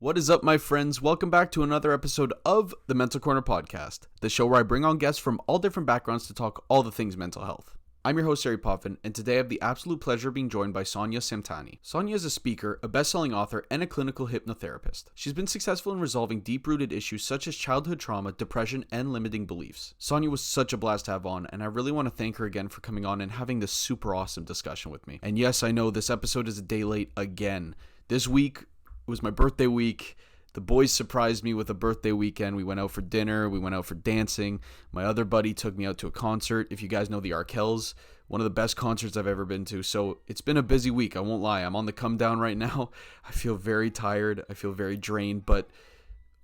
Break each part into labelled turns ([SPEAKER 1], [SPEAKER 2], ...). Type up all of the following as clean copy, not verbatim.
[SPEAKER 1] What is up, my friends? Welcome back to another episode of the Mental Corner Podcast, the show where I bring on guests from all different backgrounds to talk all the things mental health. I'm your host, Harry Potvin, and today I have the absolute pleasure of being joined by Sonia Samtani. Sonia is a speaker, a best-selling author, and a clinical hypnotherapist. She's been successful in resolving deep-rooted issues such as childhood trauma, depression, and limiting beliefs. Sonia was such a blast to have on, and I really want to thank her again for coming on and having this super awesome discussion with me. And yes, I know this episode is a day late again. This week was my birthday week. The boys surprised me with a birthday weekend. We went out for dinner. We went out for dancing. My other buddy took me out to a concert. If you guys know the Arkells, one of the best concerts I've ever been to. So it's been a busy week. I won't lie. I'm on the come down right now. I feel very tired. I feel very drained, but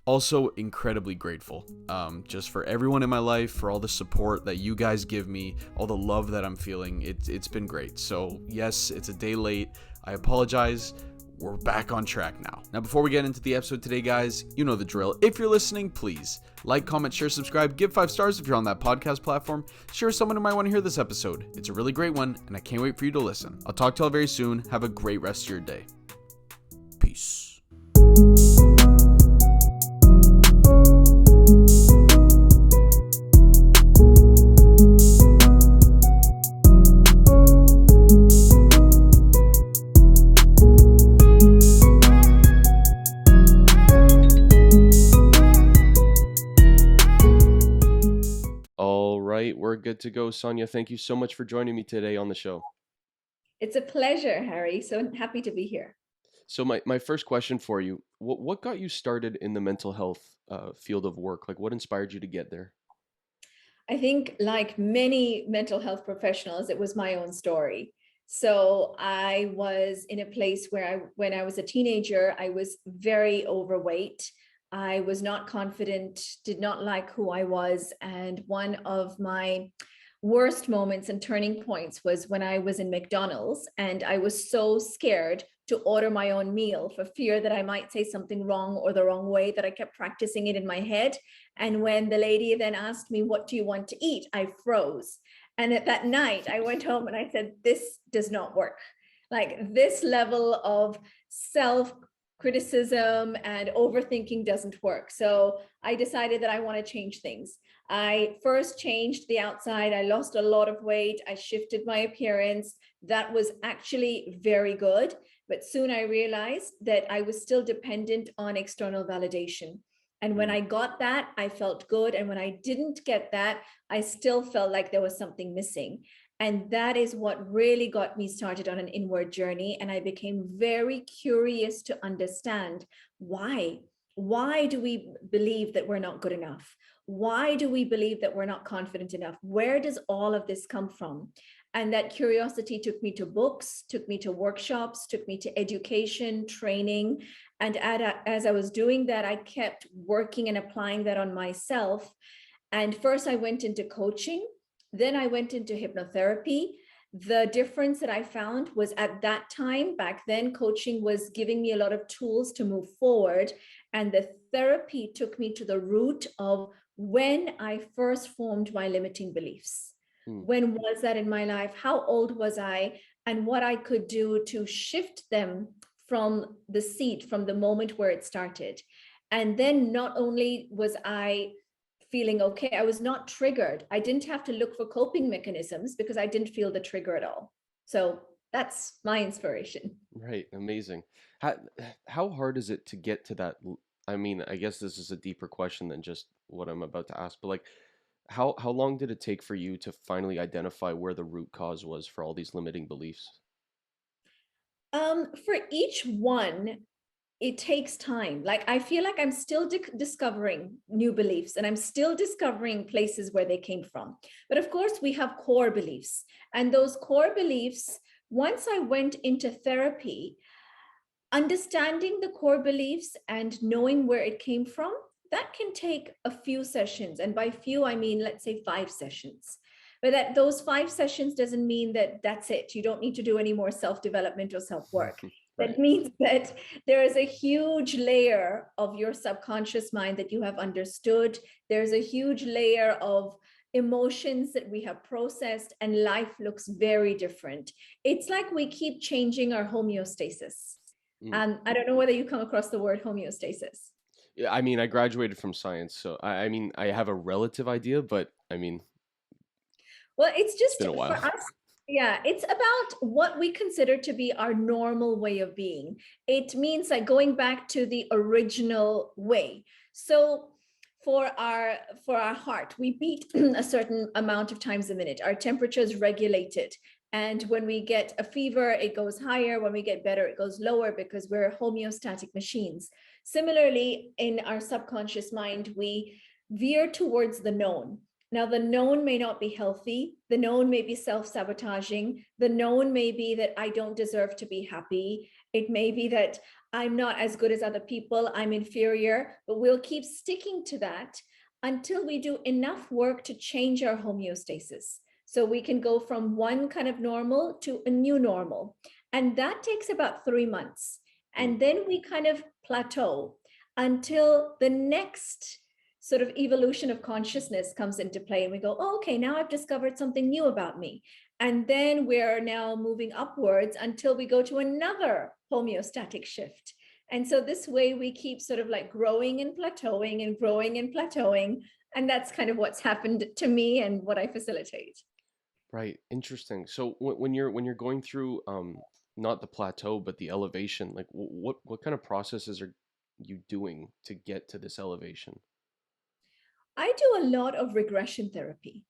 [SPEAKER 1] also incredibly grateful just for everyone in my life, for all the support that you guys give me, all the love that I'm feeling. It's been great. So yes, it's a day late. I apologize. We're back on track now. Now, before we get into the episode today, guys, you know the drill. If you're listening, please like, comment, share, subscribe, give 5 stars if you're on that podcast platform. Share with someone who might want to hear this episode. It's a really great one, and I can't wait for you to listen. I'll talk to you all very soon. Have a great rest of your day. Peace. We're good to go. Sonia, thank you so much for joining me today on the show.
[SPEAKER 2] It's a pleasure, Harry. So happy to be here.
[SPEAKER 1] So my first question for you, what got you started in the mental health field of work? Like, what inspired you to get there?
[SPEAKER 2] I think like many mental health professionals, it was my own story. So I was in a place where when I was a teenager, I was very overweight. I was not confident, did not like who I was. And one of my worst moments and turning points was when I was in McDonald's and I was so scared to order my own meal for fear that I might say something wrong or the wrong way that I kept practicing it in my head. And when the lady then asked me, "What do you want to eat?" I froze. And at that night, I went home and I said, "This does not work." Like this level of self-criticism and overthinking doesn't work. So I decided that I want to change things. I first changed the outside. I lost a lot of weight. I shifted my appearance. That was actually very good. But soon I realized that I was still dependent on external validation. And when I got that, I felt good. And when I didn't get that, I still felt like there was something missing. And that is what really got me started on an inward journey. And I became very curious to understand why. Why do we believe that we're not good enough? Why do we believe that we're not confident enough? Where does all of this come from? And that curiosity took me to books, took me to workshops, took me to education, training. And as I was doing that, I kept working and applying that on myself. And first I went into coaching, then I went into hypnotherapy. The difference that I found was at that time, back then, coaching was giving me a lot of tools to move forward. And the therapy took me to the root of when I first formed my limiting beliefs. When was that in my life? How old was I? And what I could do to shift them from the seat, from the moment where it started. And then not only was I feeling okay, I was not triggered. I didn't have to look for coping mechanisms because I didn't feel the trigger at all. So that's my inspiration.
[SPEAKER 1] Right. Amazing. How hard is it to get to that? I mean, I guess this is a deeper question than just what I'm about to ask, but like, how long did it take for you to finally identify where the root cause was for all these limiting beliefs?
[SPEAKER 2] For each one, it takes time. Like I feel like I'm still discovering new beliefs and I'm still discovering places where they came from. But of course, we have core beliefs. And those core beliefs, once I went into therapy, understanding the core beliefs and knowing where it came from, that can take a few sessions. And by few, I mean, let's say 5 sessions. But that those 5 sessions doesn't mean that that's it. You don't need to do any more self-development or self-work.
[SPEAKER 1] Right.
[SPEAKER 2] That means that there is a huge layer of your subconscious mind that you have understood. There's a huge layer of emotions that we have processed, and life looks very different. It's like we keep changing our homeostasis.
[SPEAKER 3] Mm.
[SPEAKER 2] I don't know whether you come across the word homeostasis.
[SPEAKER 3] Yeah, I mean, I graduated from science, so I mean, I have a relative idea, but I mean,
[SPEAKER 2] Well, it's
[SPEAKER 3] it's
[SPEAKER 2] just
[SPEAKER 3] been a
[SPEAKER 2] for
[SPEAKER 3] while.
[SPEAKER 2] us, yeah, it's about what we consider to be our normal way of being. It means like going back to the original way. So for our heart, we beat a certain amount of times a minute. Our temperature is regulated. And when we get a fever, it goes higher. When we get better, it goes lower because we're homeostatic machines. Similarly, in our subconscious mind, we veer towards the known. Now, the known may not be healthy. The known may be self-sabotaging. The known may be that I don't deserve to be happy. It may be that I'm not as good as other people. I'm inferior, but we'll keep sticking to that until we do enough work to change our homeostasis. So we can go from one kind of normal to a new normal. And that takes about 3 months.
[SPEAKER 3] Mm.
[SPEAKER 2] And then we kind of plateau until the next sort of evolution of consciousness comes into play, and we go, oh, okay, now I've discovered something new about me. And then we're now moving upwards until we go to another homeostatic shift. And so this way we keep sort of like growing and plateauing and growing and plateauing. And that's kind of what's happened to me and what I facilitate.
[SPEAKER 3] Right. Interesting. So when you're going through not the plateau but the elevation, like what kind of processes are you doing to get to this elevation?
[SPEAKER 2] I do a lot of regression therapy.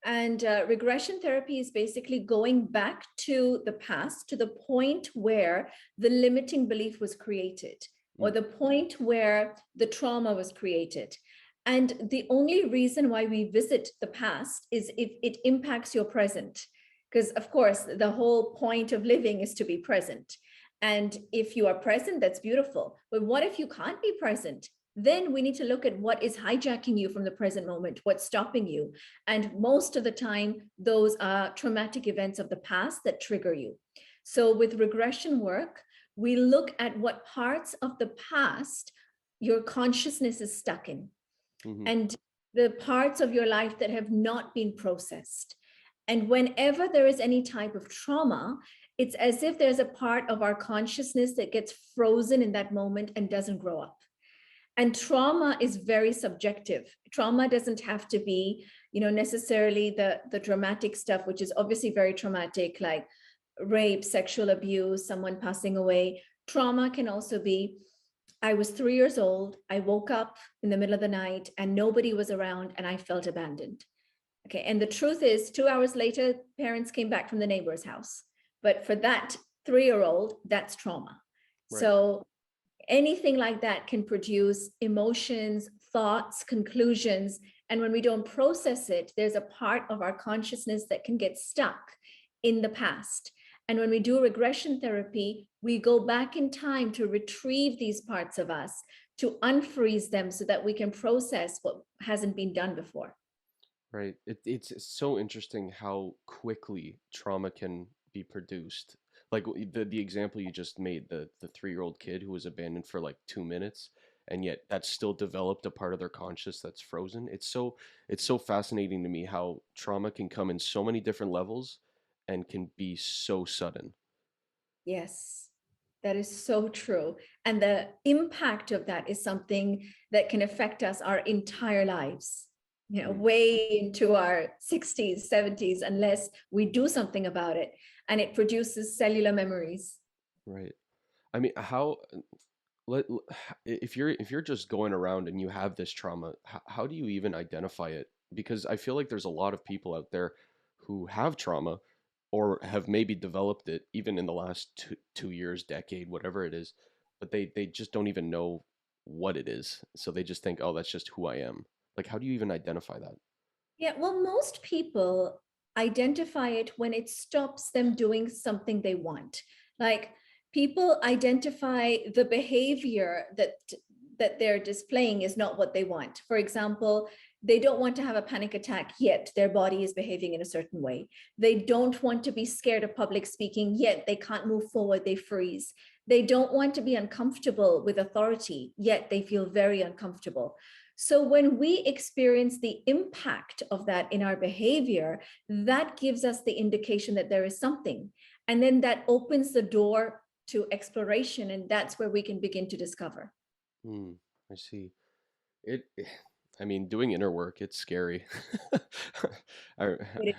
[SPEAKER 2] And regression therapy is basically going back to the past, to the point where the limiting belief was created, or
[SPEAKER 3] Mm.
[SPEAKER 2] the point where the trauma was created. And the only reason why we visit the past is if it impacts your present. Because, of course, the whole point of living is to be present. And if you are present, that's beautiful. But what if you can't be present? Then we need to look at what is hijacking you from the present moment, what's stopping you. And most of the time, those are traumatic events of the past that trigger you. So with regression work, we look at what parts of the past your consciousness is stuck in,
[SPEAKER 3] Hmm.
[SPEAKER 2] and the parts of your life that have not been processed. And whenever there is any type of trauma, it's as if there's a part of our consciousness that gets frozen in that moment and doesn't grow up. And trauma is very subjective. Trauma doesn't have to be, necessarily the dramatic stuff, which is obviously very traumatic, like rape, sexual abuse, someone passing away. Trauma can also be, I was 3 years old, I woke up in the middle of the night and nobody was around and I felt abandoned. Okay, and the truth is 2 hours later parents came back from the neighbor's house, but for that 3-year-old, that's trauma.
[SPEAKER 3] Right.
[SPEAKER 2] So anything like that can produce emotions, thoughts, conclusions. And when we don't process it, there's a part of our consciousness that can get stuck in the past. And when we do regression therapy, we go back in time to retrieve these parts of us, to unfreeze them so that we can process what hasn't been done before.
[SPEAKER 3] Right. It's so interesting how quickly trauma can be produced. Like the example you just made, the 3-year-old kid who was abandoned for like 2 minutes, and yet that's still developed a part of their conscious that's frozen. It's so fascinating to me how trauma can come in so many different levels and can be so sudden.
[SPEAKER 2] Yes, that is so true. And the impact of that is something that can affect us our entire lives,
[SPEAKER 3] Mm.
[SPEAKER 2] way into our 60s, 70s, unless we do something about it. And it produces cellular memories.
[SPEAKER 3] Right. I mean, how let if you're just going around and you have this trauma, how do you even identify it? Because I feel like there's a lot of people out there who have trauma or have maybe developed it even in the last 2 years, decade, whatever it is, but they just don't even know what it is. So they just think, oh, that's just who I am. Like, how do you even identify that?
[SPEAKER 2] Yeah, well, most people identify it when it stops them doing something they want. Like people identify the behavior that they're displaying is not what they want. For example, they don't want to have a panic attack, yet their body is behaving in a certain way. They don't want to be scared of public speaking, yet they can't move forward, they freeze. They don't want to be uncomfortable with authority, yet they feel very uncomfortable. So when we experience the impact of that in our behavior, that gives us the indication that there is something. And then that opens the door to exploration, and that's where we can begin to discover.
[SPEAKER 3] Hmm, I see. It, I mean, doing inner work, it's scary. I,
[SPEAKER 2] It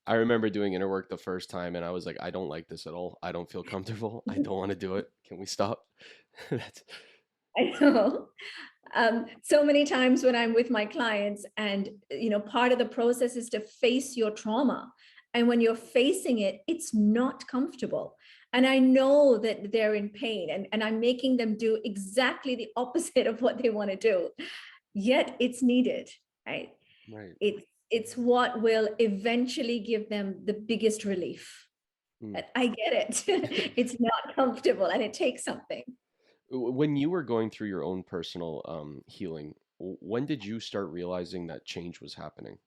[SPEAKER 3] I remember doing inner work the first time and I was like, I don't like this at all. I don't feel comfortable. I
[SPEAKER 2] is.
[SPEAKER 3] don't want to do it. Can we stop? That's,
[SPEAKER 2] I know. So many times when I'm with my clients, and part of the process is to face your trauma. And when you're facing it, it's not comfortable. And I know that they're in pain, and I'm making them do exactly the opposite of what they want to do. Yet it's needed, right?
[SPEAKER 3] right.
[SPEAKER 2] It's what will eventually give them the biggest relief.
[SPEAKER 3] Hmm.
[SPEAKER 2] I get it. It's not comfortable and it takes something.
[SPEAKER 3] When you were going through your own personal healing, when did you start realizing that change was happening?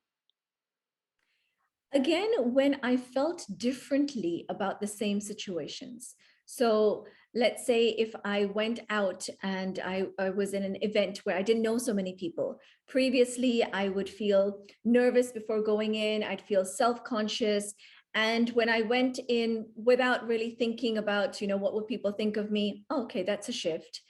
[SPEAKER 2] Again, when I felt differently about the same situations. So let's say if I went out and I was in an event where I didn't know so many people. Previously, I would feel nervous before going in, I'd feel self-conscious. And when I went in without really thinking about, what would people think of me? Oh, okay, that's a shift.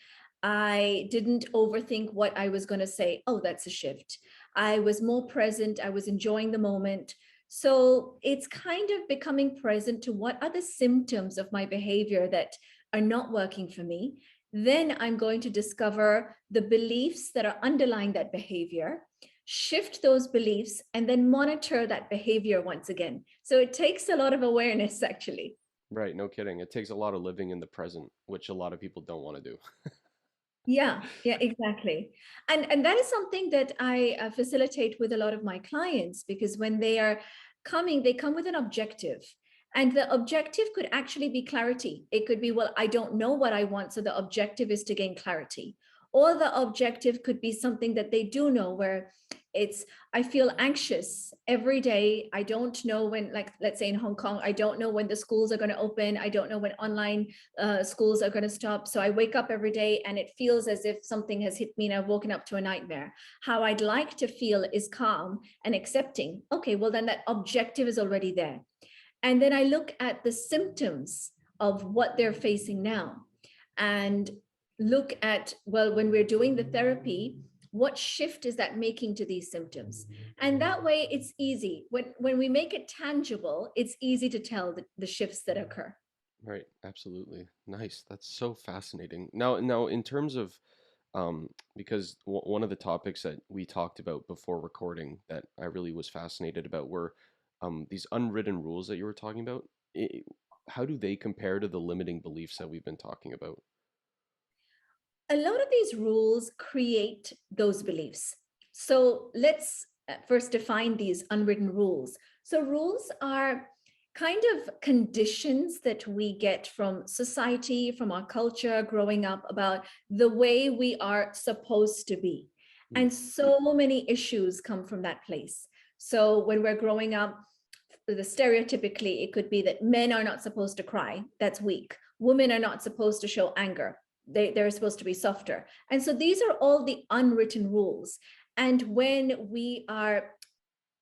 [SPEAKER 2] I didn't overthink what I was going to say. Oh, that's a shift. I was more present. I was enjoying the moment. So it's kind of becoming present to what are the symptoms of my behavior that are not working for me. Then I'm going to discover the beliefs that are underlying that behavior, shift those beliefs, and then monitor that behavior once again. So it takes a lot of awareness, actually.
[SPEAKER 3] Right, no kidding. It takes a lot of living in the present, which a lot of people don't want to do.
[SPEAKER 2] Yeah, exactly. And that is something that I facilitate with a lot of my clients, because when they are coming, they come with an objective. And the objective could actually be clarity. It could be, well, I don't know what I want, so the objective is to gain clarity. Or the objective could be something that they do know, where it's, I feel anxious every day. I don't know when, like, let's say in Hong Kong, I don't know when the schools are going to open. I don't know when online schools are going to stop. So I wake up every day and it feels as if something has hit me and I've woken up to a nightmare. How I'd like to feel is calm and accepting. Okay, well, then that objective is already there. And then I look at the symptoms of what they're facing now and look at, well, when we're doing the therapy, what shift is that making to these symptoms? And that way it's easy. When we make it tangible, it's easy to tell the shifts that occur.
[SPEAKER 3] Right, absolutely. Nice. That's so fascinating. Now, in terms of, because one of the topics that we talked about before recording that I really was fascinated about were these unwritten rules that you were talking about. How do they compare to the limiting beliefs that we've been talking about?
[SPEAKER 2] A lot of these rules create those beliefs. So let's first define these unwritten rules. So rules are kind of conditions that we get from society, from our culture growing up, about the way we are supposed to be.
[SPEAKER 3] Hmm.
[SPEAKER 2] And so many issues come from that place. So when we're growing up, the stereotypically, it could be that men are not supposed to cry. That's weak. Women are not supposed to show anger. They're supposed to be softer. And so these are all the unwritten rules. And when we are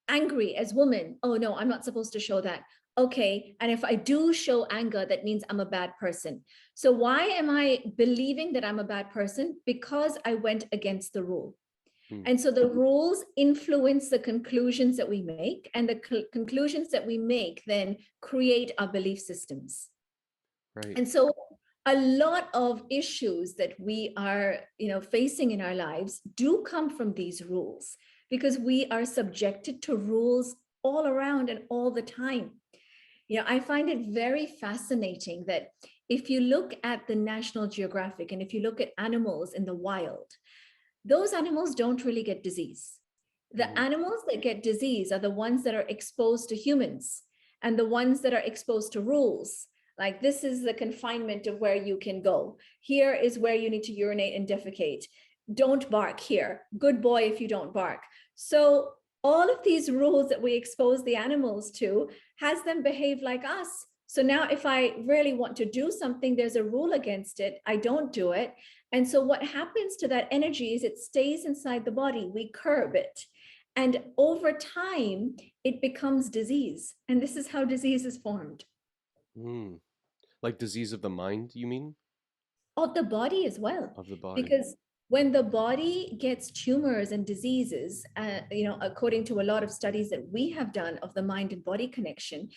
[SPEAKER 2] angry as women, oh no, I'm not supposed to show that. Okay. And if I do show anger, that means I'm a bad person. So why am I believing that I'm a bad person? Because I went against the rule.
[SPEAKER 3] Hmm.
[SPEAKER 2] And so the rules influence the conclusions that we make, and the conclusions that we make then create our belief systems.
[SPEAKER 3] Right.
[SPEAKER 2] And so a lot of issues that we are, facing in our lives do come from these rules, because we are subjected to rules all around and all the time. I find it very fascinating that if you look at the National Geographic and if you look at animals in the wild, those animals don't really get disease. The
[SPEAKER 3] Hmm.
[SPEAKER 2] animals that get disease are the ones that are exposed to humans, and the ones that are exposed to rules. Like, this is the confinement of where you can go. Here is where you need to urinate and defecate. Don't bark here. Good boy if you don't bark. So all of these rules that we expose the animals to has them behave like us. So now if I really want to do something, there's a rule against it. I don't do it. And so what happens to that energy is it stays inside the body. We curb it. And over time, it becomes disease. And this is how disease is formed.
[SPEAKER 3] Hmm. Like disease of the mind, you mean?
[SPEAKER 2] Of the body as well,
[SPEAKER 3] Of the body.
[SPEAKER 2] because when the body gets tumors and diseases, according to a lot of studies that we have done of the mind and body connection,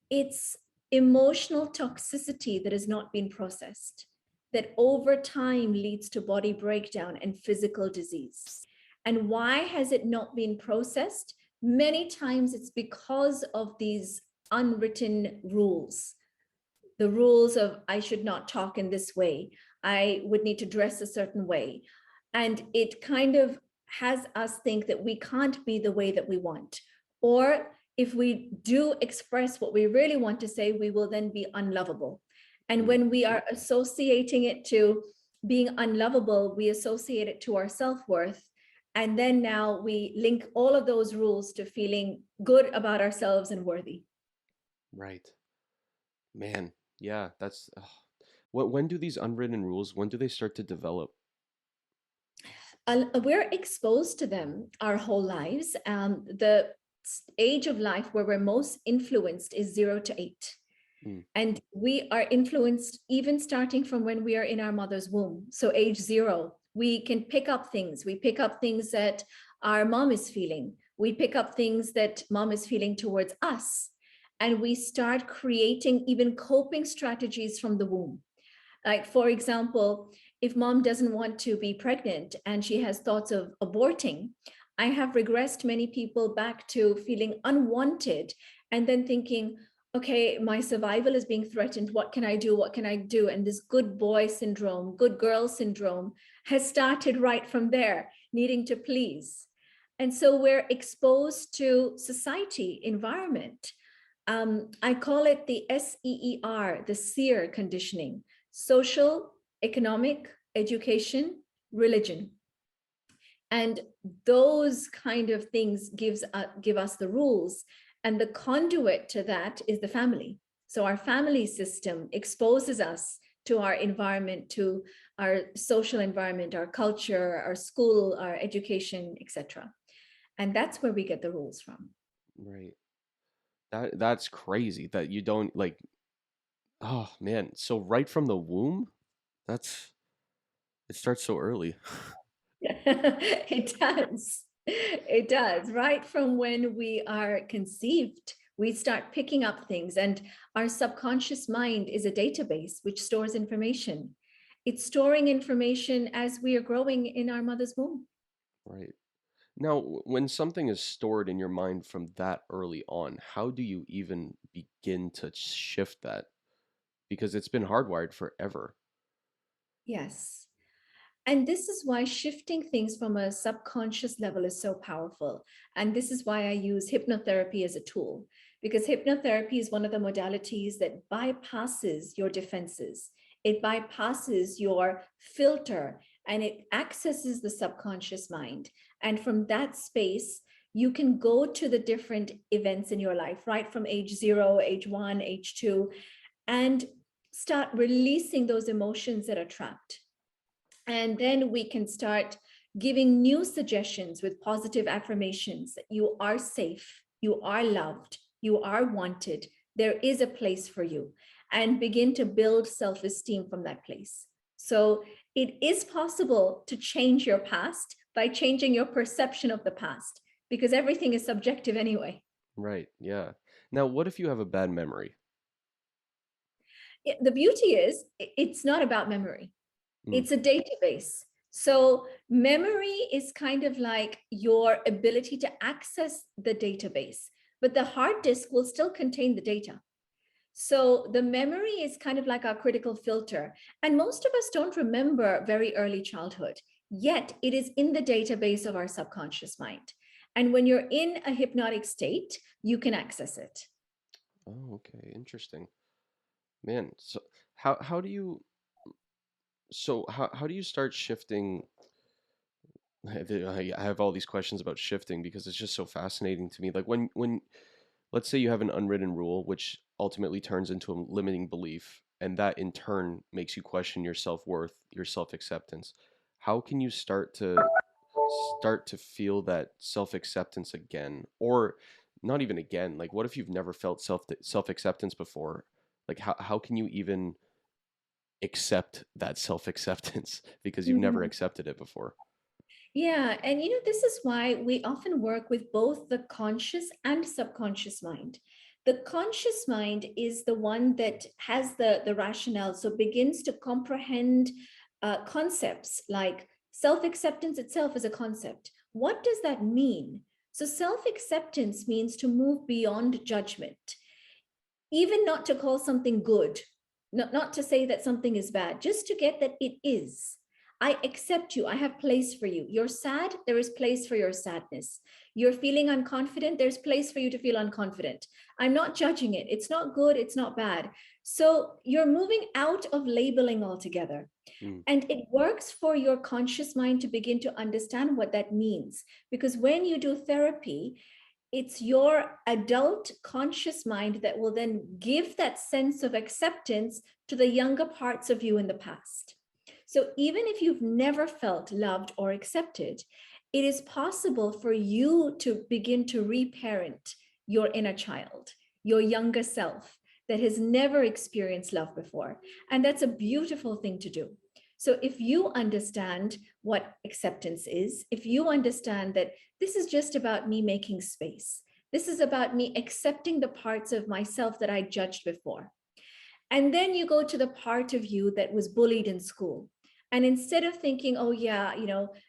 [SPEAKER 2] it's emotional toxicity that has not been processed, that over time leads to body breakdown and physical disease. And why has it not been processed? Many times it's because of these unwritten rules, the rules of I should not talk in this way, I would need to dress a certain way. And it kind of has us think that we can't be the way that we want. Or if we do express what we really want to say, we will then be unlovable. And
[SPEAKER 3] Mm,
[SPEAKER 2] when we are associating it to being unlovable, we associate it to our self-worth. And then now we link all of those rules to feeling good about ourselves and worthy.
[SPEAKER 3] right. Man, yeah, that's when do these unwritten rules, when do they start to develop?
[SPEAKER 2] We're exposed to them our whole lives. The age of life where we're most influenced is 0 to 8.
[SPEAKER 3] Mm,
[SPEAKER 2] And we are influenced even starting from when we are in our mother's womb. So age 0, we can pick up things. We pick up things that our mom is feeling. We pick up things that mom is feeling towards us. And we start creating even coping strategies from the womb. Like, for example, if mom doesn't want to be pregnant and she has thoughts of aborting, I have regressed many people back to feeling unwanted and then thinking, okay, my survival is being threatened. What can I do? What can I do? And this good boy syndrome, good girl syndrome has started right from there, needing to please. And so we're exposed to society, environment. I call it the SEER, the SEER conditioning: social, economic, education, religion. And those kind of things give us the rules. And the conduit to that is the family. So our family system exposes us to our environment, to our social environment, our culture, our school, our education, etc. And that's where we get the rules from.
[SPEAKER 3] right. That's crazy that you don't like, oh man. So right from the womb, that's it starts so early.
[SPEAKER 2] It does. It does. Right from when we are conceived, we start picking up things, and our subconscious mind is a database which stores information. It's storing information as we are growing in our mother's womb.
[SPEAKER 3] Right. Now, when something is stored in your mind from that early on, how do you even begin to shift that? Because it's been hardwired forever.
[SPEAKER 2] Yes. And this is why shifting things from a subconscious level is so powerful. And this is why I use hypnotherapy as a tool, because hypnotherapy is one of the modalities that bypasses your defenses. It bypasses your filter and it accesses the subconscious mind. And from that space, you can go to the different events in your life, right from age 0, age 1, age 2, and start releasing those emotions that are trapped. And then we can start giving new suggestions with positive affirmations that you are safe, you are loved, you are wanted, there is a place for you, and begin to build self-esteem from that place. So it is possible to change your past by changing your perception of the past, because everything is subjective anyway.
[SPEAKER 3] Right. Yeah. Now, what if you have a bad memory?
[SPEAKER 2] The beauty is it's not about memory.
[SPEAKER 3] Mm,
[SPEAKER 2] It's a database. So memory is kind of like your ability to access the database, but the hard disk will still contain the data. So the memory is kind of like our critical filter. And most of us don't remember very early childhood, yet it is in the database of our subconscious mind. And when you're in a hypnotic state, you can access it.
[SPEAKER 3] oh, okay. Interesting. Man, so how do you how do you start shifting? I have all these questions about shifting because it's just so fascinating to me. Like when let's say you have an unwritten rule which ultimately turns into a limiting belief and that in turn makes you question your self-worth, your self-acceptance. How can you start to feel that self-acceptance again, or not even again? Like what if you've never felt self-acceptance before? Like how can you even accept that self-acceptance because you've never
[SPEAKER 2] Mhm.
[SPEAKER 3] accepted it before?
[SPEAKER 2] Yeah, and this is why we often work with both the conscious and subconscious mind. The conscious mind is the one that has the rationale, so begins to comprehend concepts like self-acceptance itself is a concept. What does that mean? So self-acceptance means to move beyond judgment, even not to call something good, not to say that something is bad, just to get that it is. I accept you. I have place for you. You're sad. There is place for your sadness. You're feeling unconfident. There's place for you to feel unconfident. I'm not judging it. It's not good. It's not bad. So you're moving out of labeling altogether.
[SPEAKER 3] Mm.
[SPEAKER 2] And it works for your conscious mind to begin to understand what that means. Because when you do therapy, it's your adult conscious mind that will then give that sense of acceptance to the younger parts of you in the past. So even if you've never felt loved or accepted, it is possible for you to begin to reparent your inner child, your younger self that has never experienced love before. And that's a beautiful thing to do. So if you understand what acceptance is, if you understand that this is just about me making space, this is about me accepting the parts of myself that I judged before. And then you go to the part of you that was bullied in school. And instead of thinking, oh, yeah,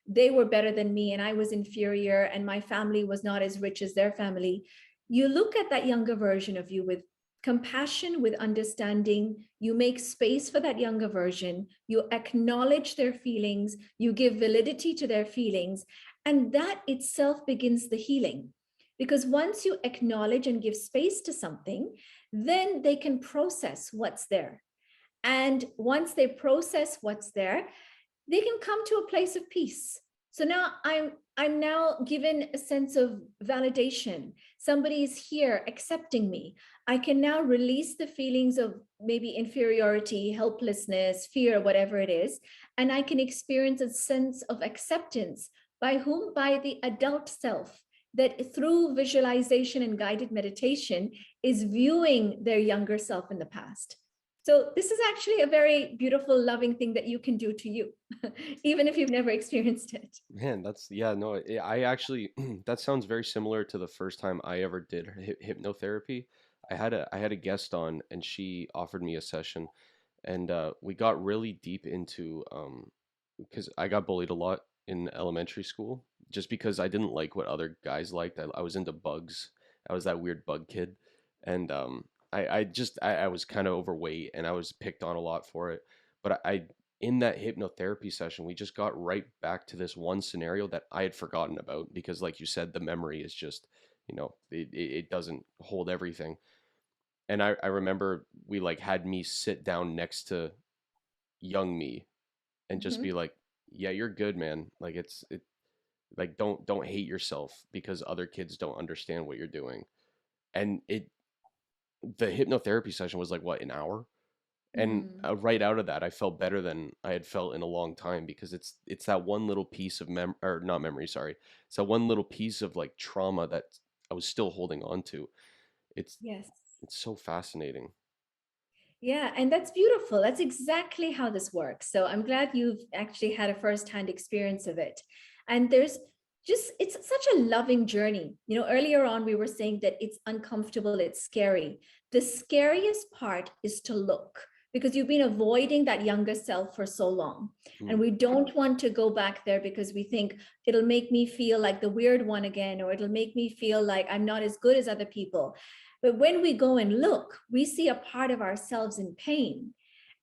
[SPEAKER 2] they were better than me and I was inferior and my family was not as rich as their family, you look at that younger version of you with compassion, with understanding. You make space for that younger version. You acknowledge their feelings. You give validity to their feelings. And that itself begins the healing. Because once you acknowledge and give space to something, then they can process what's there. And once they process what's there, they can come to a place of peace. So now I'm now given a sense of validation. Somebody is here accepting me. I can now release the feelings of maybe inferiority, helplessness, fear, whatever it is, and I can experience a sense of acceptance by whom? By the adult self that through visualization and guided meditation is viewing their younger self in the past. So this is actually a very beautiful, loving thing that you can do to you, even if you've never experienced it.
[SPEAKER 3] Man, that's yeah, no, I actually that sounds very similar to the first time I ever did hypnotherapy. I had a guest on and she offered me a session and we got really deep into because I got bullied a lot in elementary school just because I didn't like what other guys liked. I was into bugs. I was that weird bug kid, and I was kind of overweight and I was picked on a lot for it. But I in that hypnotherapy session, we just got right back to this one scenario that I had forgotten about because, like you said, the memory is just it doesn't hold everything. And I remember we like had me sit down next to young me and just be
[SPEAKER 2] Mhm.
[SPEAKER 3] like, yeah, you're good, man. Like it like don't hate yourself because other kids don't understand what you're doing. And it the hypnotherapy session was like what, an hour? And
[SPEAKER 2] Mm.
[SPEAKER 3] right out of that I felt better than I had felt in a long time because it's that one little piece of or not memory, sorry. It's that one little piece of like trauma that I was still holding on to. It's
[SPEAKER 2] Yes.
[SPEAKER 3] it's so fascinating.
[SPEAKER 2] Yeah, and that's beautiful. That's exactly how this works. So I'm glad you've actually had a firsthand experience of it. And it's such a loving journey. Earlier on, we were saying that it's uncomfortable, it's scary. The scariest part is to look because you've been avoiding that younger self for so long. And
[SPEAKER 3] Mm.
[SPEAKER 2] we don't want to go back there because we think it'll make me feel like the weird one again, or it'll make me feel like I'm not as good as other people. But when we go and look, we see a part of ourselves in pain.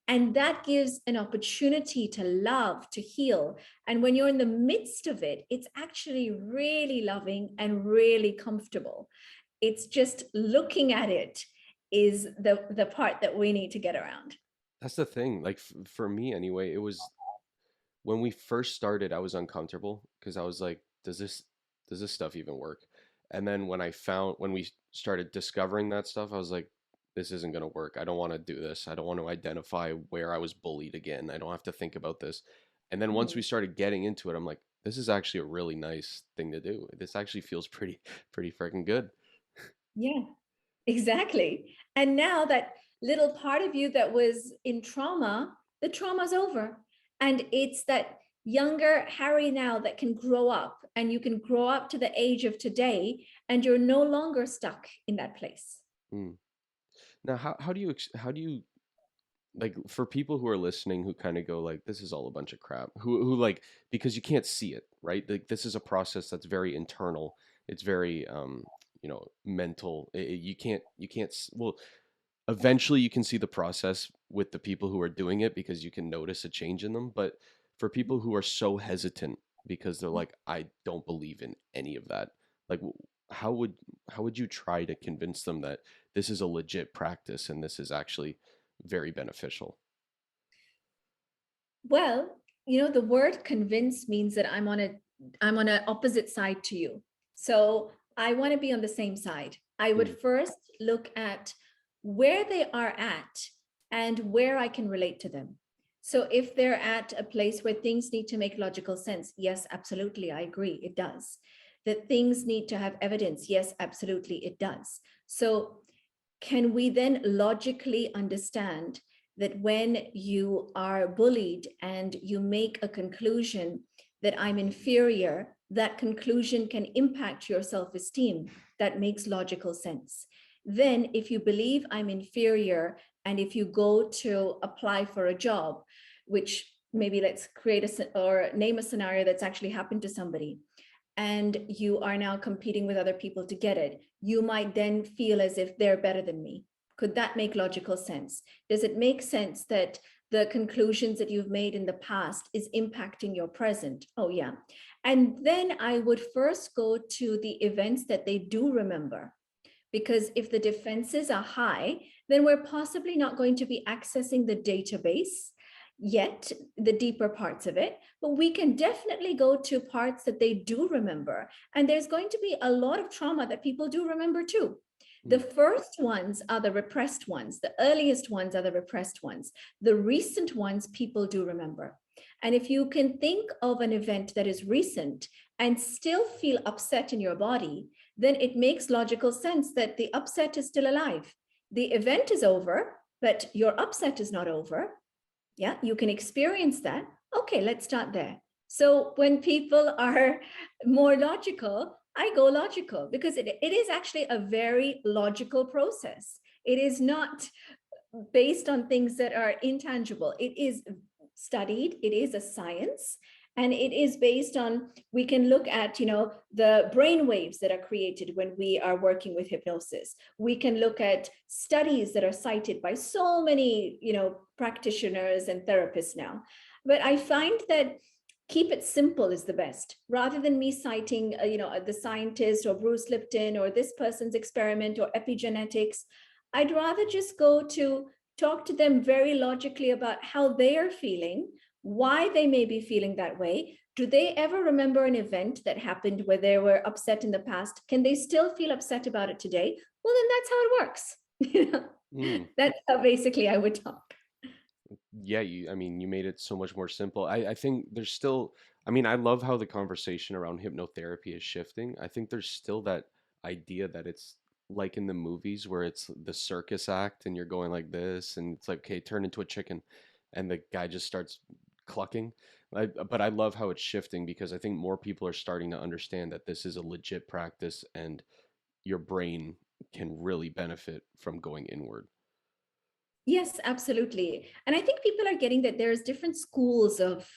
[SPEAKER 2] And that gives an opportunity to love, to heal. And when you're in the midst of it, it's actually really loving and really comfortable. It's just looking at it is the part that we need to get around.
[SPEAKER 3] That's the thing. Like for me anyway, it was when we first started, I was uncomfortable because I was like, does this stuff even work? And then when we started discovering that stuff, I was like, this isn't gonna work. I don't want to do this. I don't want to identify where I was bullied again. I don't have to think about this. And then once we
[SPEAKER 2] Mhm.
[SPEAKER 3] started getting into it, I'm like, this is actually a really nice thing to do. This actually feels pretty freaking good.
[SPEAKER 2] Yeah. Exactly. And now that little part of you that was in trauma, the trauma's over. And it's that younger Harry now that can grow up, and you can grow up to the age of today, and you're no longer stuck in that place.
[SPEAKER 3] Mm. Now, how do you like, for people who are listening who kind of go like, this is all a bunch of crap, who like, because you can't see it, right? Like, this is a process that's very internal. It's very mental. Well, eventually you can see the process with the people who are doing it because you can notice a change in them. But for people who are so hesitant because they're like, I don't believe in any of that, like, how would how would you try to convince them that this is a legit practice and this is actually very beneficial?
[SPEAKER 2] Well, the word convince means that I'm on an opposite side to you. So I want to be on the same side. I would
[SPEAKER 3] Mm,
[SPEAKER 2] first look at where they are at and where I can relate to them. So if they're at a place where things need to make logical sense, yes, absolutely, I agree, it does. That things need to have evidence, yes, absolutely, it does. So can we then logically understand that when you are bullied and you make a conclusion that I'm inferior, that conclusion can impact your self-esteem? That makes logical sense. Then, if you believe I'm inferior, and if you go to apply for a job, which maybe let's create or name a scenario that's actually happened to somebody, and you are now competing with other people to get it, you might then feel as if they're better than me. Could that make logical sense? Does it make sense that the conclusions that you've made in the past is impacting your present? Oh, yeah. And then I would first go to the events that they do remember. Because if the defenses are high, then we're possibly not going to be accessing the database yet, the deeper parts of it, but we can definitely go to parts that they do remember. And there's going to be a lot of trauma that people do remember too. The
[SPEAKER 3] mm,
[SPEAKER 2] first ones are the repressed ones. The earliest ones are the repressed ones. The recent ones, people do remember. And if you can think of an event that is recent and still feel upset in your body, then it makes logical sense that the upset is still alive. The event is over, but your upset is not over. Yeah, you can experience that. Okay, let's start there. So when people are more logical, I go logical because it is actually a very logical process. It is not based on things that are intangible. It is studied, it is a science, and it is based on, we can look at, the brain waves that are created when we are working with hypnosis. We can look at studies that are cited by so many, practitioners and therapists now. But I find that keep it simple is the best, rather than me citing, the scientist or Bruce Lipton or this person's experiment or epigenetics. I'd rather just go to talk to them very logically about how they are feeling, why they may be feeling that way. Do they ever remember an event that happened where they were upset in the past? Can they still feel upset about it today? Well, then that's how it works.
[SPEAKER 3] mm.
[SPEAKER 2] That's how basically I would talk.
[SPEAKER 3] Yeah, I mean, you made it so much more simple. I think there's still, I mean, I love how the conversation around hypnotherapy is shifting. I think there's still that idea that it's like in the movies where it's the circus act and you're going like this and it's like, okay, turn into a chicken and the guy just starts clucking. But I love how it's shifting because I think more people are starting to understand that this is a legit practice and your brain can really benefit from going inward.
[SPEAKER 2] Yes, absolutely. And I think people are getting that there's different schools of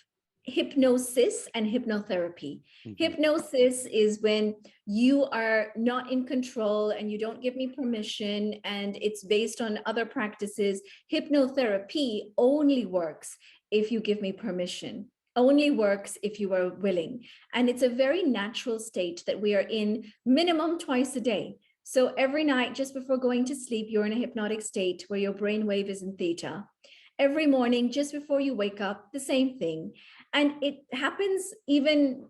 [SPEAKER 2] hypnosis and hypnotherapy.
[SPEAKER 3] Hmm.
[SPEAKER 2] Hypnosis is when you are not in control and you don't give me permission and it's based on other practices. Hypnotherapy only works if you give me permission, only works if you are willing. And it's a very natural state that we are in minimum twice a day. So every night, just before going to sleep, you're in a hypnotic state where your brain wave is in theta. Every morning, just before you wake up, the same thing. And it happens even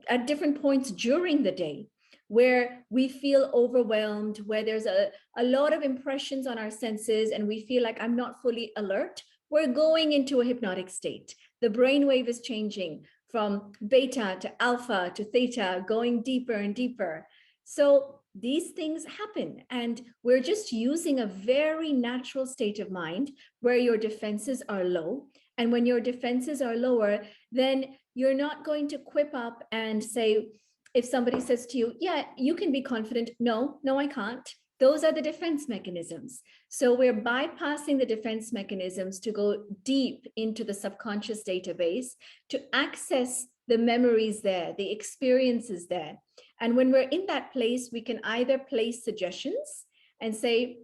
[SPEAKER 2] at different points during the day where we feel overwhelmed, where there's a lot of impressions on our senses and we feel like I'm not fully alert. We're going into a hypnotic state. The brain wave is changing from beta to alpha to theta, going deeper and deeper. So these things happen. And we're just using a very natural state of mind where your defenses are low. And when your defenses are lower, then you're not going to quip up and say, if somebody says to you, yeah, you can be confident. No, no, I can't. Those are the defense mechanisms. So we're bypassing the defense mechanisms to go deep into the subconscious database to access the memories there, the experiences there. And when we're in that place, we can either place suggestions and say,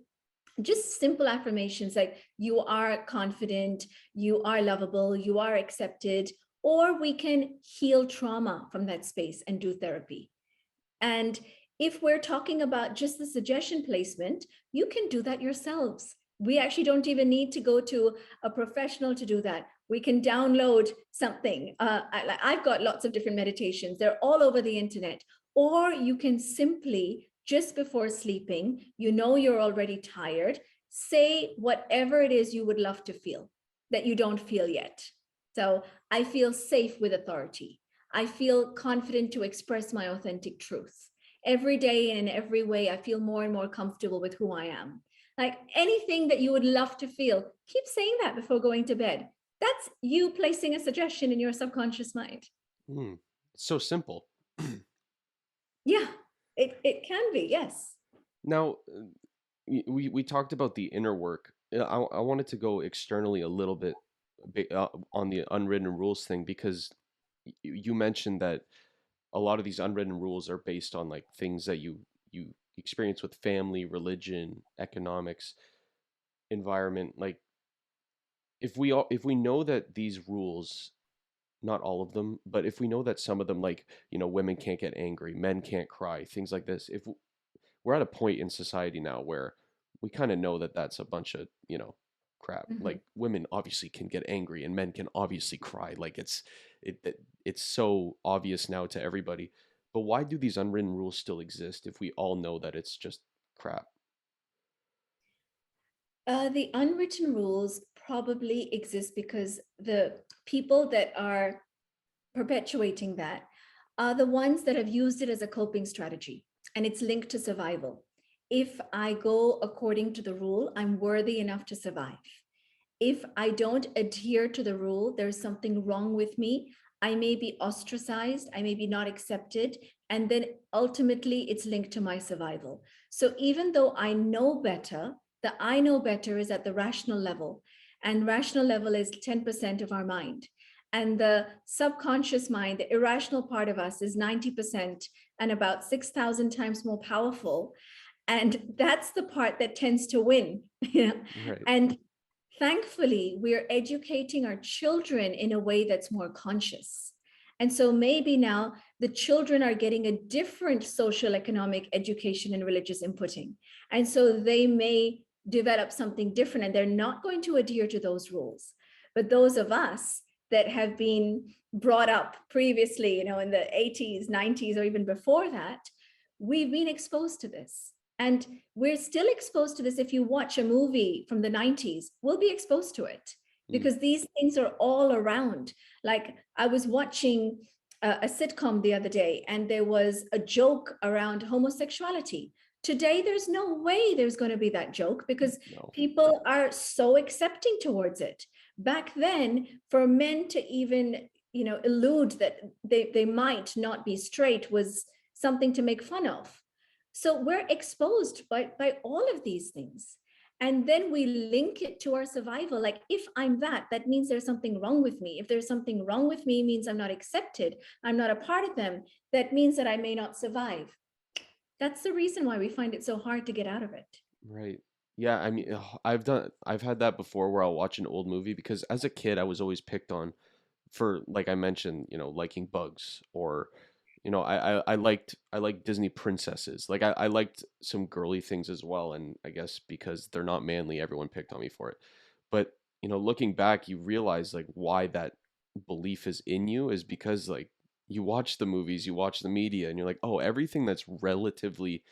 [SPEAKER 2] just simple affirmations like you are confident, you are lovable, you are accepted, or we can heal trauma from that space and do therapy. And if we're talking about just the suggestion placement, you can do that yourselves. We actually don't even need to go to a professional to do that. We can download something. I've got lots of different meditations. They're all over the internet. Or you can simply, just before sleeping, you know you're already tired, say whatever it is you would love to feel that you don't feel yet. So I feel safe with authority. I feel confident to express my authentic truth. Every day and in every way, I feel more and more comfortable with who I am. Like anything that you would love to feel, keep saying that before going to bed. That's you placing a suggestion in your subconscious mind.
[SPEAKER 3] Mm, so simple.
[SPEAKER 2] Yeah, it can be, yes.
[SPEAKER 3] Now, we talked about the inner work. I wanted to go externally a little bit on the unwritten rules thing because you mentioned that a lot of these unwritten rules are based on like things that you experience with family, religion, economics, environment. Like if we know that these rules, not all of them, but if we know that some of them, like women can't get angry, men can't cry, things like this, if we're at a point in society now where we kind of know that that's a bunch of crap.
[SPEAKER 2] Mhm.
[SPEAKER 3] Like women obviously can get angry and men can obviously cry. Like it's so obvious now to everybody. But why do these unwritten rules still exist if we all know that it's just crap?
[SPEAKER 2] The unwritten rules probably exist because the people that are perpetuating that are the ones that have used it as a coping strategy, and it's linked to survival. If I go according to the rule, I'm worthy enough to survive. If I don't adhere to the rule, there's something wrong with me. I may be ostracized, I may be not accepted, and then ultimately it's linked to my survival. So even though I know better, the I know better is at the rational level, and rational level is 10% of our mind. And the subconscious mind, the irrational part of us, is 90% and about 6,000 times more powerful. And that's the part that tends to win.
[SPEAKER 3] Right.
[SPEAKER 2] And thankfully, we're educating our children in a way that's more conscious. And so maybe now the children are getting a different social economic education and religious inputting. And so they may develop something different and they're not going to adhere to those rules. But those of us that have been brought up previously, in the 80s, 90s, or even before that, we've been exposed to this. And we're still exposed to this. If you watch a movie from the 90s, we'll be exposed to it
[SPEAKER 3] Mm.
[SPEAKER 2] because these things are all around. Like I was watching a sitcom the other day, and there was a joke around homosexuality. Today, there's no way there's going to be that joke because
[SPEAKER 3] No.
[SPEAKER 2] people are so accepting towards it. Back then, for men to even, elude that they might not be straight was something to make fun of. So we're exposed by all of these things. And then we link it to our survival. Like, if I'm that means there's something wrong with me. If there's something wrong with me, it means I'm not accepted. I'm not a part of them. That means that I may not survive. That's the reason why we find it so hard to get out of it.
[SPEAKER 3] Right. Yeah, I mean, I've had that before where I'll watch an old movie because as a kid I was always picked on for, like I mentioned, liking bugs, or I liked Disney princesses. Like I liked some girly things as well, and I guess because they're not manly, everyone picked on me for it. But, looking back, you realize like why that belief is in you is because like you watch the movies, you watch the media, and you're like, "Oh, everything that's relatively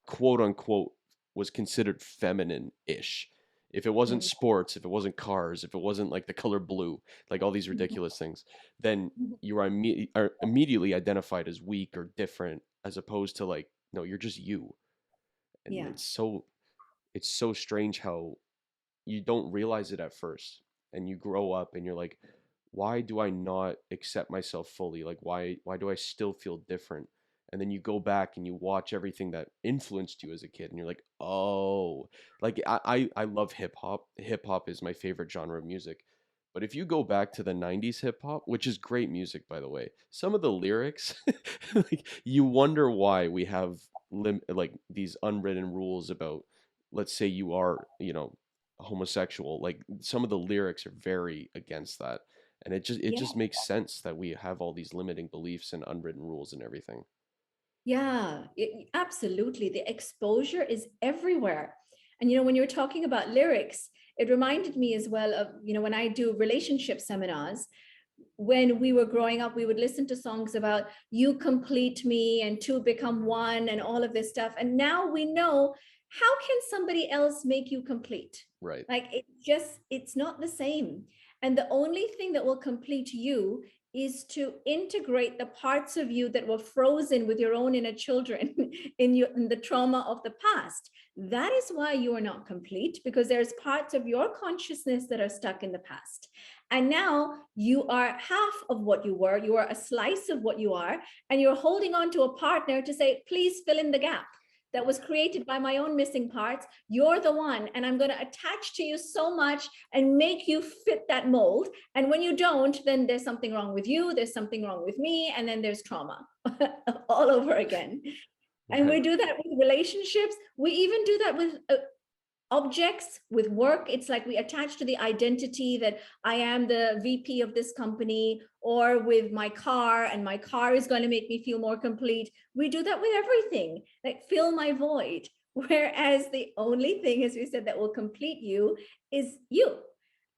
[SPEAKER 3] quote unquote was considered feminine-ish. If it wasn't
[SPEAKER 2] Mm.
[SPEAKER 3] sports, if it wasn't cars, if it wasn't like the color blue, like all these ridiculous things, then you are, are immediately identified as weak or different, as opposed to like No, you're just you. And
[SPEAKER 2] Yeah.
[SPEAKER 3] it's so strange how you don't realize it at first, and you grow up and you're like, why do I not accept myself fully? Like, why do I still feel different? And then you go back and you watch everything that influenced you as a kid, and you're like, oh, like I love hip hop. Hip hop is my favorite genre of music. But if you go back to the 90s hip hop, which is great music, by the way, some of the lyrics, like, you wonder why we have like these unwritten rules about, let's say you are, homosexual. Like, some of the lyrics are very against that. And it just
[SPEAKER 2] Yeah.
[SPEAKER 3] makes sense that we have all these limiting beliefs and unwritten rules and everything.
[SPEAKER 2] Yeah, absolutely. The exposure is everywhere. And, when you're talking about lyrics, it reminded me as well of, when I do relationship seminars, when we were growing up, we would listen to songs about you complete me and two become one and all of this stuff. And now we know, how can somebody else make you complete?
[SPEAKER 3] Right.
[SPEAKER 2] Like, it's not the same. And the only thing that will complete you is to integrate the parts of you that were frozen with your own inner children in the trauma of the past. That is why you are not complete, because there's parts of your consciousness that are stuck in the past. And now you are half of what you were. You are a slice of what you are. And you're holding on to a partner to say, please fill in the gap that was created by my own missing parts. You're the one. And I'm going to attach to you so much and make you fit that mold. And when you don't, then there's something wrong with you. There's something wrong with me. And then there's trauma all over again. And we
[SPEAKER 3] Right.
[SPEAKER 2] do that with relationships. We even do that with objects, with work. It's like we attach to the identity that I am the VP of this company, or with my car, and my car is going to make me feel more complete. We do that with everything, like fill my void. Whereas the only thing, as we said, that will complete you is you.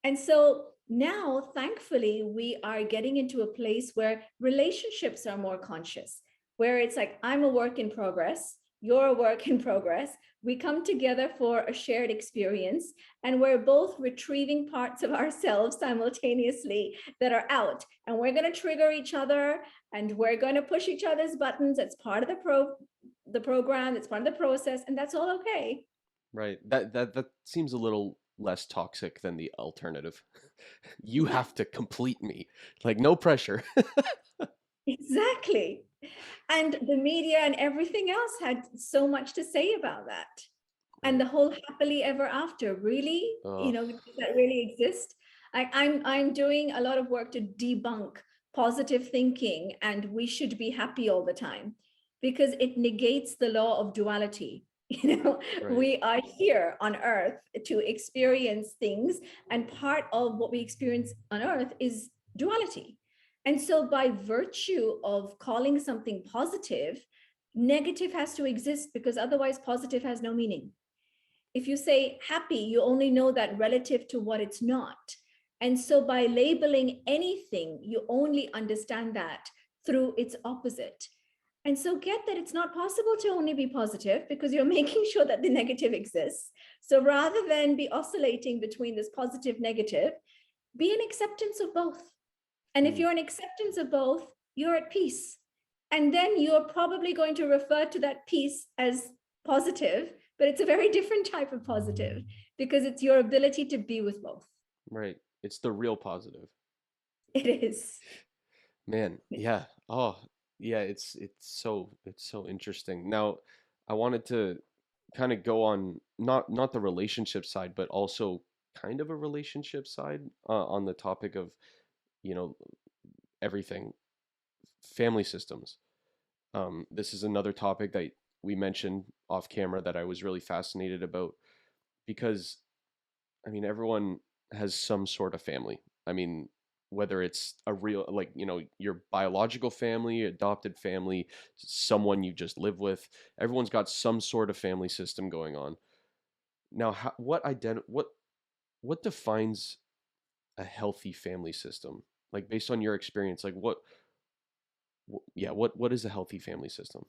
[SPEAKER 2] And so now, thankfully, we are getting into a place where relationships are more conscious, where it's like, I'm a work in progress, you're a work in progress. We come together for a shared experience, and we're both retrieving parts of ourselves simultaneously that are out. And we're going to trigger each other, and we're going to push each other's buttons. It's part of the program, it's part of the process, and that's all okay.
[SPEAKER 3] Right. That seems a little less toxic than the alternative. You
[SPEAKER 2] Yeah,
[SPEAKER 3] have to complete me. Like, no pressure.
[SPEAKER 2] exactly. And the media and everything else had so much to say about that. And
[SPEAKER 3] Right.
[SPEAKER 2] the whole happily ever after, really,
[SPEAKER 3] Oh,
[SPEAKER 2] does that really exist? I'm doing a lot of work to debunk positive thinking and we should be happy all the time, because it negates the law of duality.
[SPEAKER 3] right.
[SPEAKER 2] We are here on earth to experience things, and part of what we experience on earth is duality. And so by virtue of calling something positive, negative has to exist, because otherwise positive has no meaning. If you say happy, you only know that relative to what it's not. And so by labeling anything, you only understand that through its opposite. And so get that it's not possible to only be positive, because you're making sure that the negative exists. So rather than be oscillating between this positive, negative, be an acceptance of both. And if
[SPEAKER 3] Mm,
[SPEAKER 2] you're an acceptance of both, you're at peace. And then you're probably going to refer to that peace as positive, but it's a very different type of positive, because it's your ability to be with both.
[SPEAKER 3] right. It's the real positive.
[SPEAKER 2] It is.
[SPEAKER 3] Man, yeah. Oh, yeah, it's so interesting. Now, I wanted to kind of go on, not the relationship side, but also kind of a relationship side, on the topic of, you know, everything, family systems. This is another topic that we mentioned off camera that I was really fascinated about, because I mean, everyone has some sort of family. I mean, whether it's a real, like, your biological family, adopted family, someone you just live with, everyone's got some sort of family system going on. Now, what defines a healthy family system? Like, based on your experience, like, yeah, what is a healthy family system?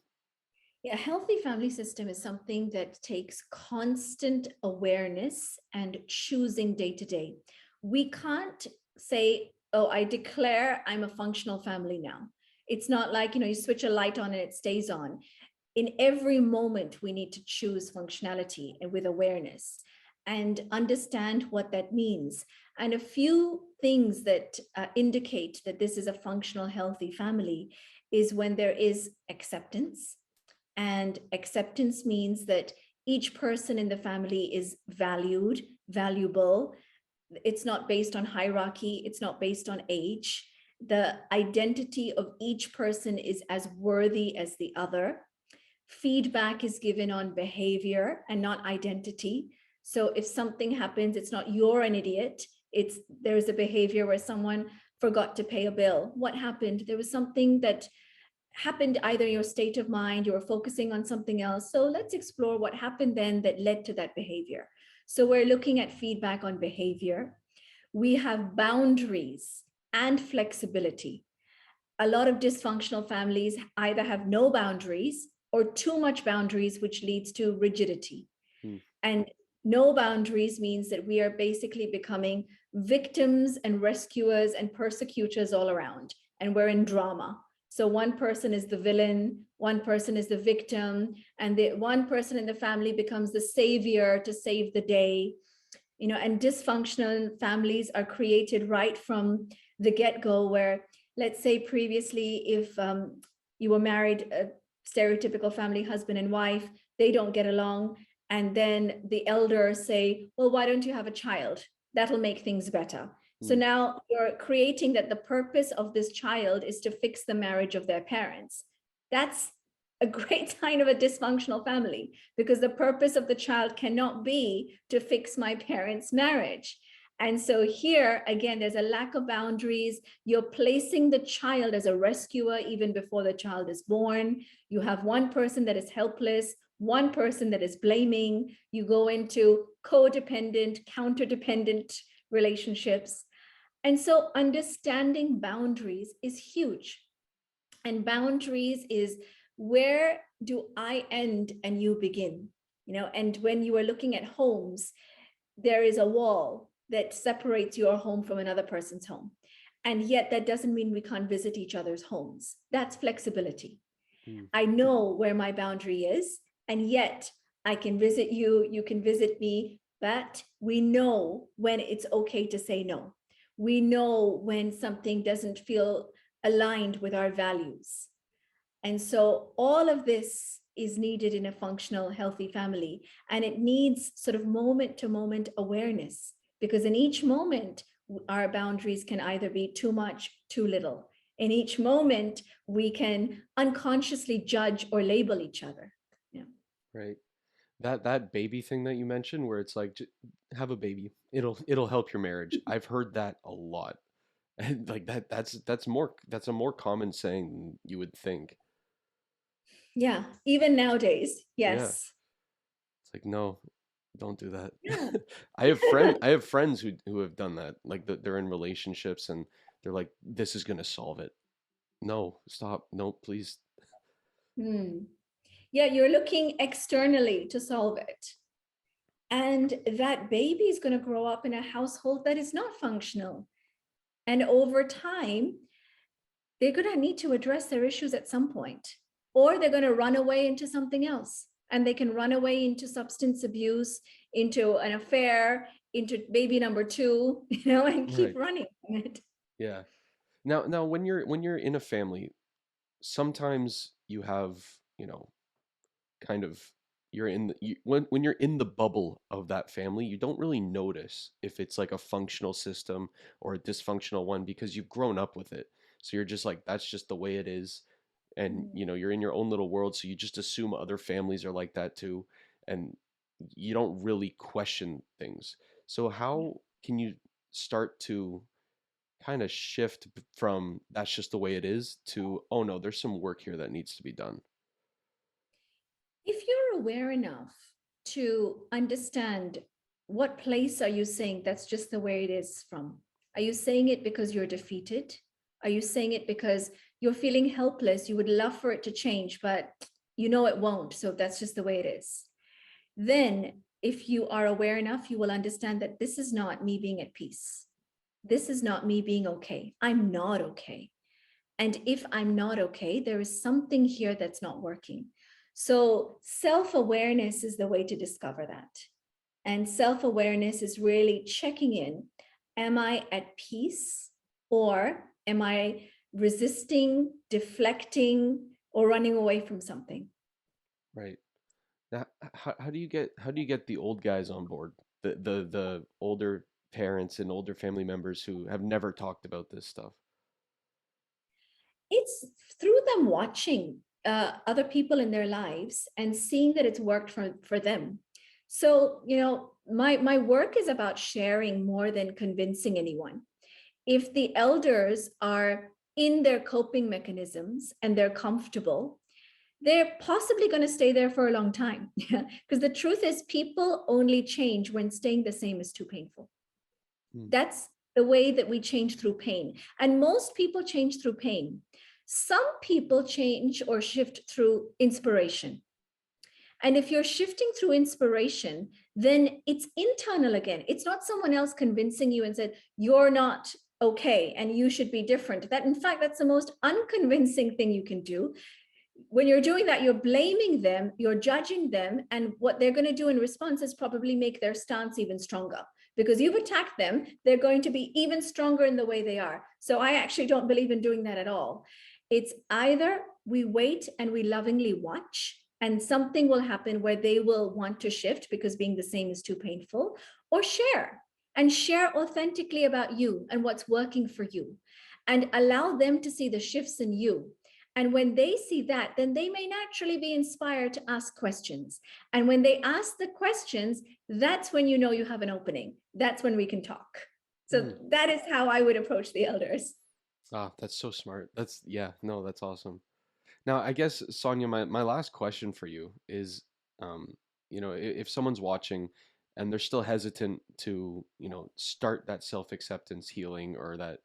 [SPEAKER 2] Yeah, a healthy family system is something that takes constant awareness and choosing day to day. We can't say, oh, I declare I'm a functional family now. It's not like, you switch a light on and it stays on. in every moment, we need to choose functionality and with awareness and understand what that means. And a few things that indicate that this is a functional, healthy family is when there is acceptance. And acceptance means that each person in the family is valued, valuable. It's not based on hierarchy. It's not based on age. The identity of each person is as worthy as the other. Feedback is given on behavior and not identity. So if something happens, it's not you're an idiot. It's there's a behavior where someone forgot to pay a bill. What happened? There was something that happened, either your state of mind, you were focusing on something else. So let's explore what happened then that led to that behavior. So we're looking at feedback on behavior. We have boundaries and flexibility. A lot of dysfunctional families either have no boundaries or too much boundaries, which leads to rigidity. And no boundaries means that we are basically becoming victims and rescuers and persecutors all around, and we're in drama. So one person is the villain, one person is the victim, and the one person in the family becomes the savior to save the day. You know, and dysfunctional families are created right from the get-go, where, let's say previously, if you were married, a stereotypical family, husband and wife, they don't get along. And then the elders say, well, why don't you have a child? That'll make things better. So now you're creating that the purpose of this child is to fix the marriage of their parents. That's a great sign of a dysfunctional family, because the purpose of the child cannot be to fix my parents' marriage. And so here, again, there's a lack of boundaries. You're placing the child as a rescuer even before the child is born. You have one person that is helpless, one person that is blaming. You go into codependent, counterdependent relationships. And so understanding boundaries is huge. And boundaries is, where do I end and you begin? You know, and when you are looking at homes, there is a wall that separates your home from another person's home. And yet that doesn't mean we can't visit each other's homes. That's flexibility. I know where my boundary is, and yet I can visit you, you can visit me, but we know when it's okay to say no. We know when something doesn't feel aligned with our values. And so all of this is needed in a functional, healthy family. And it needs sort of moment to moment awareness, because in each moment, our boundaries can either be too much, too little. In each moment, we can unconsciously judge or label each other. Yeah.
[SPEAKER 3] Right. That baby thing that you mentioned, where it's like, have a baby. It'll help your marriage. I've heard that a lot. And like that's a more common saying than you would think.
[SPEAKER 2] Yeah. Even nowadays.
[SPEAKER 3] Yeah.
[SPEAKER 2] Yes.
[SPEAKER 3] It's like, no, don't do that.
[SPEAKER 2] Yeah.
[SPEAKER 3] I have friends who have done that. Like they're in relationships and they're like, this is gonna solve it. No, stop. No, please.
[SPEAKER 2] Hmm. Yeah, you're looking externally to solve it. And that baby is going to grow up in a household that is not functional. And over time, they're going to need to address their issues at some point, or they're going to run away into something else. And they can run away into substance abuse, into an affair, into baby number two, you know, and keep
[SPEAKER 3] Right.
[SPEAKER 2] running from it.
[SPEAKER 3] Yeah. Now when you're in a family, sometimes you have, you know, kind of you're in when you're in the bubble of that family, you don't really notice if it's like a functional system or a dysfunctional one because you've grown up with it. So you're just like, that's just the way it is. And you know, you're in your own little world, so you just assume other families are like that too, and you don't really question things. So how can you start to kind of shift from that's just the way it is to, oh no, there's some work here that needs to be done?
[SPEAKER 2] If you're aware enough to understand, what place are you saying that's just the way it is from? Are you saying it because you're defeated? Are you saying it because you're feeling helpless? You would love for it to change, but you know it won't. So that's just the way it is. Then, if you are aware enough, you will understand that this is not me being at peace. This is not me being okay. I'm not okay. And if I'm not okay, there is something here that's not working. So self-awareness is the way to discover that. And self-awareness is really checking in. Am I at peace, or am I resisting, deflecting, or running away from something?
[SPEAKER 3] Right. Now, how do you get the old guys on board? The older parents and older family members who have never talked about this stuff.
[SPEAKER 2] It's through them watching other people in their lives and seeing that it's worked for them. So, my work is about sharing more than convincing anyone. If the elders are in their coping mechanisms and they're comfortable, they're possibly going to stay there for a long time. Because the truth is, people only change when staying the same is too painful.
[SPEAKER 3] Hmm.
[SPEAKER 2] That's the way that we change through pain. And most people change through pain. Some people change or shift through inspiration. And if you're shifting through inspiration, then it's internal again. It's not someone else convincing you and said, you're not okay and you should be different. That, in fact, that's the most unconvincing thing you can do. When you're doing that, you're blaming them, you're judging them, and what they're going to do in response is probably make their stance even stronger. Because you've attacked them, they're going to be even stronger in the way they are. So I actually don't believe in doing that at all. It's either we wait and we lovingly watch, and something will happen where they will want to shift because being the same is too painful, or share authentically about you and what's working for you, and allow them to see the shifts in you. And when they see that, then they may naturally be inspired to ask questions. And when they ask the questions, that's when you know you have an opening. That's when we can talk. So that is how I would approach the elders.
[SPEAKER 3] Ah, that's so smart. Yeah, no, that's awesome. Now, I guess, Sonia, my last question for you is, if someone's watching and they're still hesitant to, start that self-acceptance healing, or that,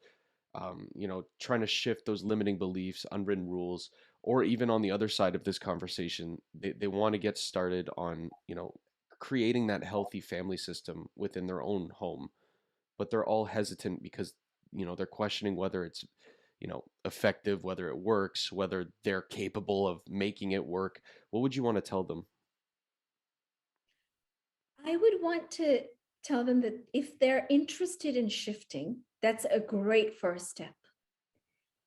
[SPEAKER 3] trying to shift those limiting beliefs, unwritten rules, or even on the other side of this conversation, they want to get started on, creating that healthy family system within their own home, but they're all hesitant because, they're questioning whether it's, effective, whether it works, whether they're capable of making it work. What would you want to tell them?
[SPEAKER 2] I would want to tell them that if they're interested in shifting, that's a great first step.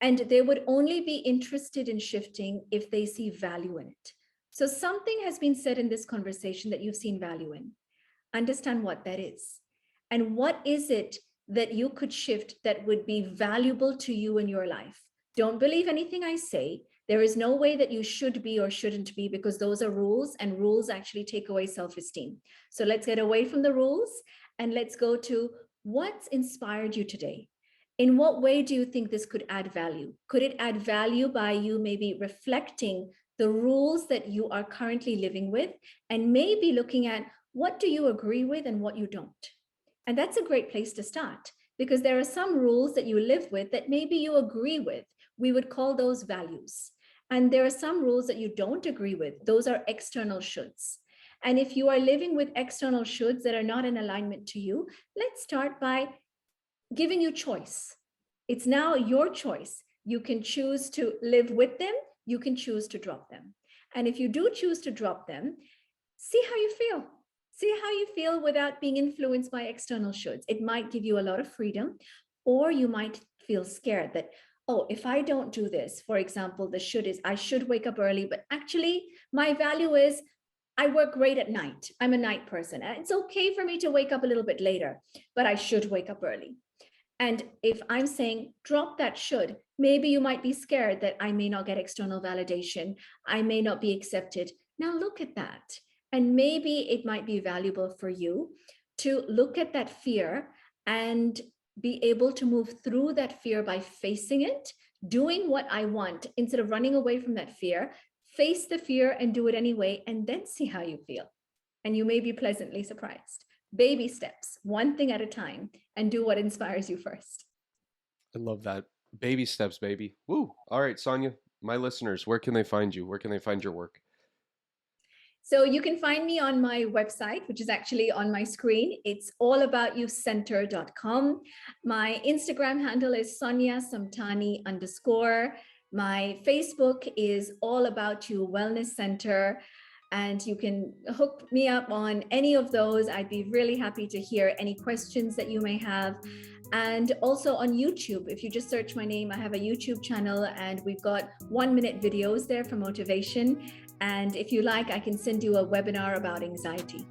[SPEAKER 2] And they would only be interested in shifting if they see value in it. So something has been said in this conversation that you've seen value in. Understand what that is. And what is it that you could shift that would be valuable to you in your life? Don't believe anything I say. There is no way that you should be or shouldn't be, because those are rules, and rules actually take away self-esteem. So let's get away from the rules and let's go to what's inspired you today. In what way do you think this could add value? Could it add value by you maybe reflecting the rules that you are currently living with, and maybe looking at what do you agree with and what you don't? And that's a great place to start, because there are some rules that you live with that maybe you agree with. We would call those values. And there are some rules that you don't agree with. Those are external shoulds. And if you are living with external shoulds that are not in alignment to you, let's start by giving you choice. It's now your choice. You can choose to live with them. You can choose to drop them. And if you do choose to drop them, see how you feel. See how you feel without being influenced by external shoulds. It might give you a lot of freedom, or you might feel scared that, oh, if I don't do this, for example, the should is I should wake up early, but actually my value is I work great at night. I'm a night person. And it's okay for me to wake up a little bit later, but I should wake up early. And if I'm saying drop that should, maybe you might be scared that I may not get external validation. I may not be accepted. Now look at that. And maybe it might be valuable for you to look at that fear and be able to move through that fear by facing it, doing what I want instead of running away from that fear. Face the fear and do it anyway, and then see how you feel. And you may be pleasantly surprised. Baby steps, one thing at a time, and do what inspires you first.
[SPEAKER 3] I love that. Baby steps, baby. Woo. All right, Sonia, my listeners, where can they find you? Where can they find your work?
[SPEAKER 2] So you can find me on my website, which is actually on my screen. It's allaboutyouscenter.com. My Instagram handle is Sonia Samtani _. My Facebook is All About You Wellness Center, and you can hook me up on any of those. I'd be really happy to hear any questions that you may have. And also on YouTube, if you just search my name, I have a YouTube channel and we've got 1-minute videos there for motivation. And if you like, I can send you a webinar about anxiety.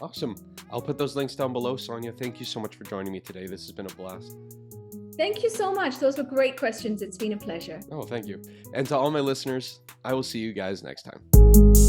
[SPEAKER 3] Awesome. I'll put those links down below. Sonia, thank you so much for joining me today. This has been a blast.
[SPEAKER 2] Thank you so much. Those were great questions. It's been a pleasure.
[SPEAKER 3] Oh, thank you. And to all my listeners, I will see you guys next time.